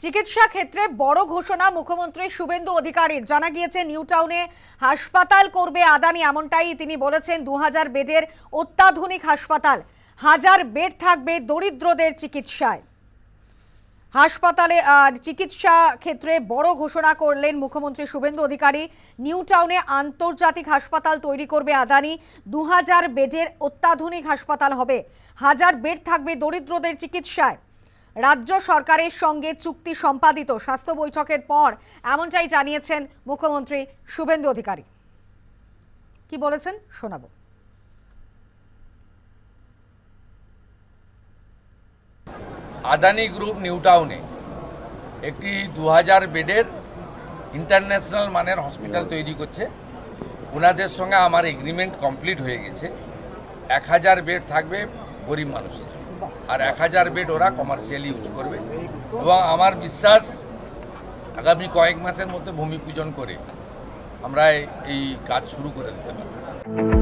চিকিৎসা ক্ষেত্রে বড় ঘোষণা মুখ্যমন্ত্রী শুভেন্দু অধিকারীর। জানা গিয়েছে নিউ টাউনে হাসপাতাল করবে আদানি, এমনটাই তিনি বলেছেন। 2000 বেডের অত্যাধুনিক হাসপাতাল, 1000 বেড থাকবে দরিদ্রদের চিকিৎসায়। হাসপাতালে চিকিৎসা ক্ষেত্রে বড় ঘোষণা করলেন মুখ্যমন্ত্রী শুভেন্দু অধিকারী। নিউ টাউনে আন্তর্জাতিক হাসপাতাল তৈরি করবে আদানি। 2000 বেডের অত্যাধুনিক হাসপাতাল হবে, 1000 বেড থাকবে দরিদ্রদের চিকিৎসায়। রাজ্য সরকারের সঙ্গে চুক্তি সম্পাদিত। স্বাস্থ্য বৈঠকের পর এমনটাই জানিয়েছেন মুখ্যমন্ত্রী শুভেন্দু অধিকারী। কি বলেছেন শোনাবো। আদানি গ্রুপ নিউ টাউনে একটি 2000 বেডের ইন্টারন্যাশনাল মানের হসপিটাল তৈরি করছে। ওনাদের সঙ্গে আমার এগ্রিমেন্ট কমপ্লিট হয়ে গেছে। 1000 বেড থাকবে গরিব মানুষের, আর 1000 বেড ওরা কমার্শিয়ালি ইউজ করবে। এবং আমার বিশ্বাস আগামী কয়েক মাসের মধ্যে ভূমি পূজন করে আমরা এই কাজ শুরু করে দিতে পারব।